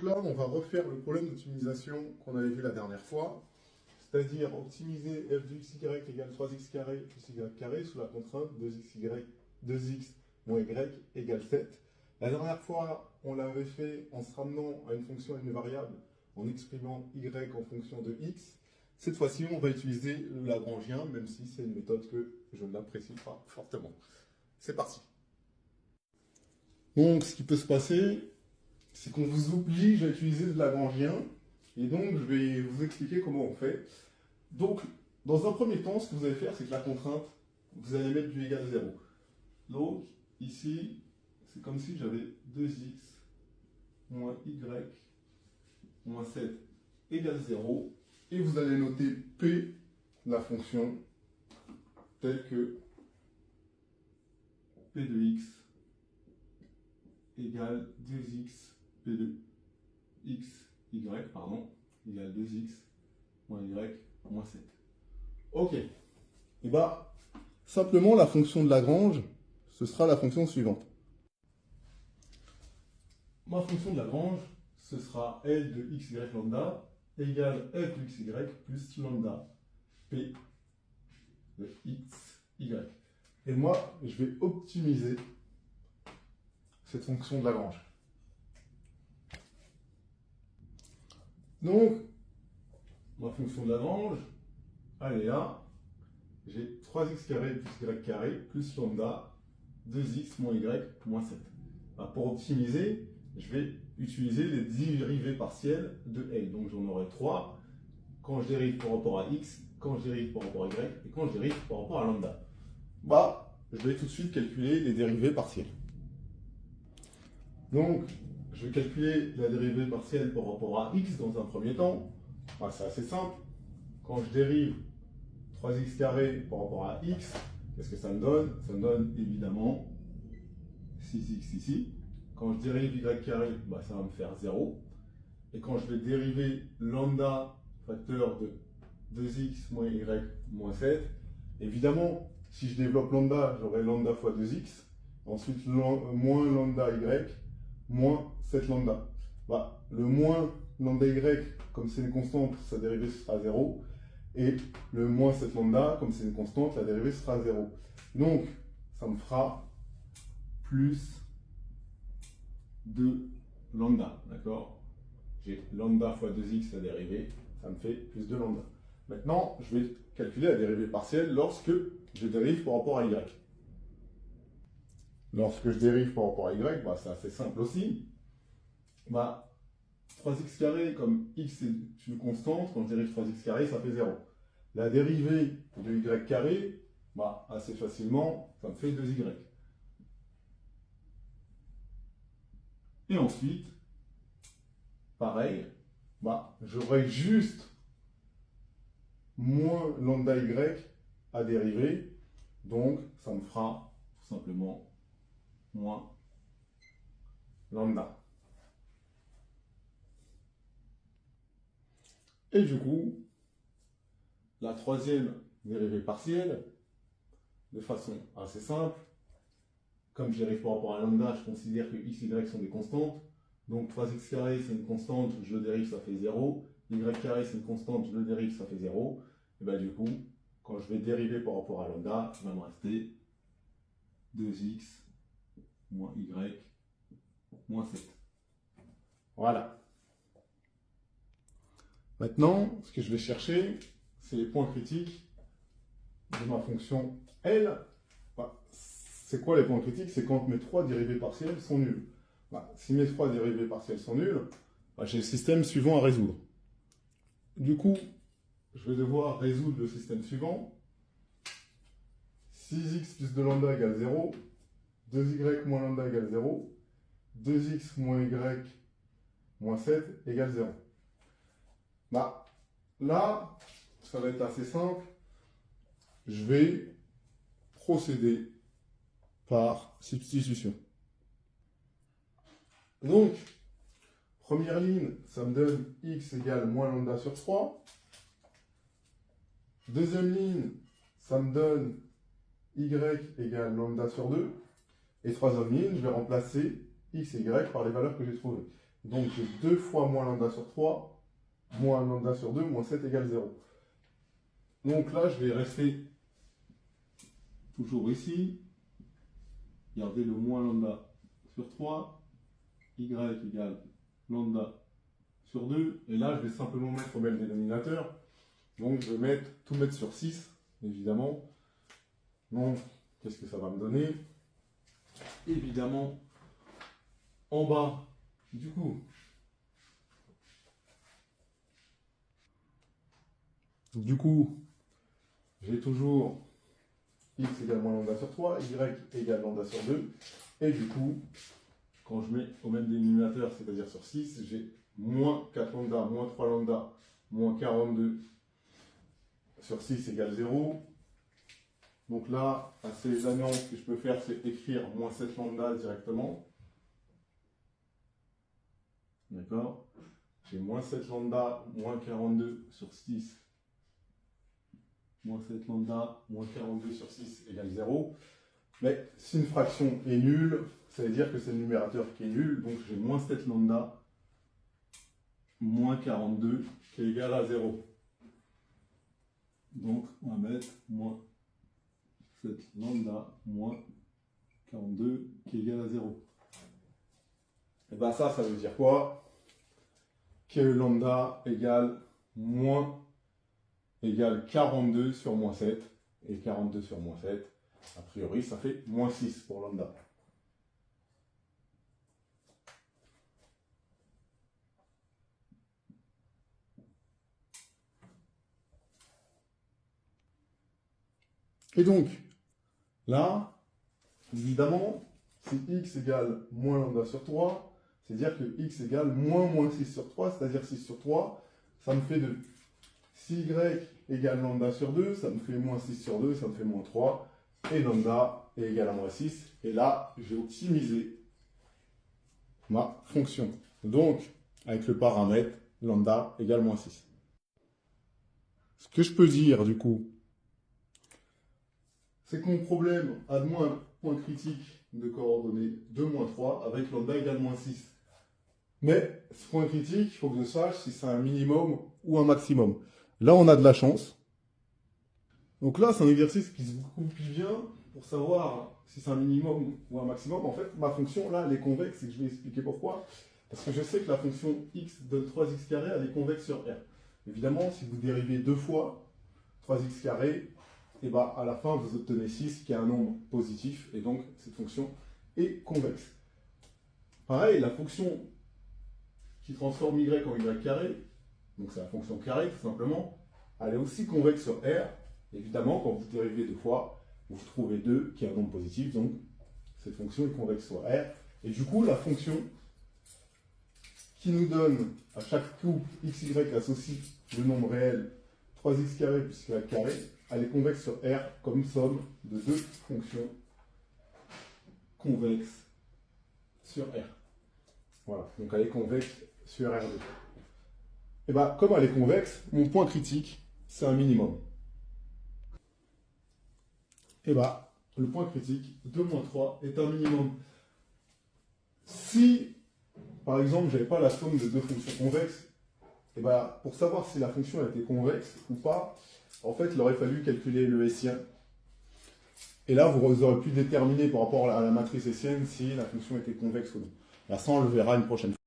là, on va refaire le problème d'optimisation qu'on avait vu la dernière fois, c'est-à-dire optimiser f de xy égale 3x carré plus y carré sous la contrainte 2x moins y égale 7. La dernière fois, on l'avait fait en se ramenant à une fonction et une variable, en exprimant y en fonction de x. Cette fois-ci, on va utiliser le Lagrangien, même si c'est une méthode que je n'apprécie pas fortement. C'est parti. Donc, ce qui peut se passer, c'est qu'on vous oblige à utiliser le Lagrangien, et donc je vais vous expliquer comment on fait. Donc, dans un premier temps, ce que vous allez faire, c'est que la contrainte, vous allez mettre du égal 0. Donc, ici, c'est comme si j'avais 2x moins y moins 7 égale 0, et vous allez noter P, la fonction, telle que P de x égale 2x P de x, y, pardon, égale 2x moins y moins 7. Ok. Et bah, simplement la fonction de Lagrange, ce sera la fonction suivante. Ma fonction de Lagrange, ce sera L de xy lambda égale f de xy plus lambda p de xy. Et moi, je vais optimiser cette fonction de Lagrange. Donc, ma fonction de Lagrange, elle est là. J'ai 3x carré plus y carré plus lambda 2x moins y moins 7. Alors, pour optimiser, je vais utiliser les dérivées partielles de L. Donc j'en aurai 3 quand je dérive par rapport à x, quand je dérive par rapport à y et quand je dérive par rapport à lambda. Bah, je vais tout de suite calculer les dérivées partielles. Donc, je vais calculer la dérivée partielle par rapport à x dans un premier temps. Bah, c'est assez simple. Quand je dérive 3x carré par rapport à x, qu'est-ce que ça me donne? Ça me donne évidemment 6x ici. Quand je dérive y carré, bah, ça va me faire 0. Et quand je vais dériver lambda facteur de 2x moins y moins 7, évidemment, si je développe lambda, j'aurai lambda fois 2x. Ensuite, moins lambda y moins 7 lambda. Bah, le moins lambda y, comme c'est une constante, sa dérivée sera 0. Et le moins 7 lambda, comme c'est une constante, la dérivée sera 0. Donc, ça me fera plus 2 lambda, d'accord? J'ai lambda fois 2x la dérivée, ça me fait plus 2 lambda. Maintenant, je vais calculer la dérivée partielle lorsque je dérive par rapport à y. Lorsque je dérive par rapport à y, bah, c'est assez simple aussi. Bah, 3x carré, comme x est une constante, quand je dérive 3x carré, ça fait 0. La dérivée de y carré, bah, assez facilement, ça me fait 2y. Et ensuite, pareil, bah, j'aurai juste moins lambda y à dériver, donc ça me fera tout simplement moins lambda. Et du coup, la troisième dérivée partielle, de façon assez simple, comme je dérive par rapport à lambda, je considère que x et y sont des constantes. Donc 3x carré, c'est une constante, je le dérive, ça fait 0. Y carré, c'est une constante, je le dérive, ça fait 0. Et bien du coup, quand je vais dériver par rapport à lambda, il va me rester 2x moins y moins 7. Voilà. Maintenant, ce que je vais chercher, c'est les points critiques de ma fonction L. C'est quoi les points critiques? C'est quand mes 3 dérivées partielles sont nulles. Si mes 3 dérivées partielles sont nulles, j'ai le système suivant à résoudre. Du coup, je vais devoir résoudre le système suivant. 6x plus 2 lambda égale 0, 2y moins lambda égale 0, 2x moins y moins 7 égale 0. Là, ça va être assez simple. Je vais procéder par substitution. Donc, première ligne, ça me donne x égale moins lambda sur 3. Deuxième ligne, ça me donne y égale lambda sur 2. Et troisième ligne, je vais remplacer x et y par les valeurs que j'ai trouvées. Donc j'ai 2 fois moins lambda sur 3, moins lambda sur 2, moins 7 égale 0. Donc là, je vais rester toujours ici. Regardez le moins lambda sur 3, y égale lambda sur 2. Et là, je vais simplement mettre au même dénominateur. Donc je vais tout mettre sur 6, évidemment. Donc, qu'est-ce que ça va me donner? Évidemment, en bas, du coup, j'ai toujours x égale moins lambda sur 3, y égale lambda sur 2. Et du coup, quand je mets au même dénominateur, c'est-à-dire sur 6, j'ai moins 4 lambda, moins 3 lambda, moins 42 sur 6 égale 0. Donc là, assez évidemment, ce que je peux faire, c'est écrire moins 7 lambda directement. D'accord? J'ai moins 7 lambda, moins 42 sur 6. Moins 7 lambda, moins 42 sur 6 égale 0. Mais si une fraction est nulle, ça veut dire que c'est le numérateur qui est nul. Donc j'ai moins 7 lambda, moins 42 qui est égal à 0. Donc on va mettre moins 7 lambda, moins 42 qui est égal à 0. Et bien ça veut dire quoi? Que lambda égale 42 sur moins 7. Et 42 sur moins 7, a priori, ça fait moins 6 pour lambda. Et donc, là, évidemment, si x égale moins lambda sur 3, c'est-à-dire que x égale moins 6 sur 3, c'est-à-dire 6 sur 3, ça me fait 2. Si y égale lambda sur 2, ça me fait moins 6 sur 2, ça me fait moins 3. Et lambda est égal à moins 6. Et là, j'ai optimisé ma fonction. Donc, avec le paramètre lambda égale moins 6. Ce que je peux dire, du coup, c'est que mon problème a de moins un point critique de coordonnées 2, moins 3 avec lambda égale moins 6. Mais ce point critique, il faut que je sache si c'est un minimum ou un maximum. Là, on a de la chance. Donc là, c'est un exercice qui se goupille bien pour savoir si c'est un minimum ou un maximum. En fait, ma fonction, là, elle est convexe et je vais expliquer pourquoi. Parce que je sais que la fonction x de 3x carré, elle est convexe sur R. Évidemment, si vous dérivez 2 fois 3x carré, et ben à la fin, vous obtenez 6, qui est un nombre positif. Et donc, cette fonction est convexe. Pareil, la fonction qui transforme y en y carré, donc c'est la fonction carré tout simplement, elle est aussi convexe sur R. Évidemment, quand vous dérivez 2 fois, vous trouvez 2 qui est un nombre positif, donc cette fonction est convexe sur R. Et du coup, la fonction qui nous donne à chaque coup x, y associe le nombre réel 3x carré plus y carré, elle est convexe sur R comme somme de 2 fonctions convexes sur R. Voilà, donc elle est convexe sur R2. Et bien, comme elle est convexe, mon point critique, c'est un minimum. Et bien, le point critique, 2 moins 3, est un minimum. Si, par exemple, je n'avais pas la somme de 2 fonctions convexes, et ben, pour savoir si la fonction était convexe ou pas, en fait, il aurait fallu calculer le hessien. Et là, vous aurez pu déterminer par rapport à la matrice hessienne si la fonction était convexe ou non. Là, ça, on le verra une prochaine fois.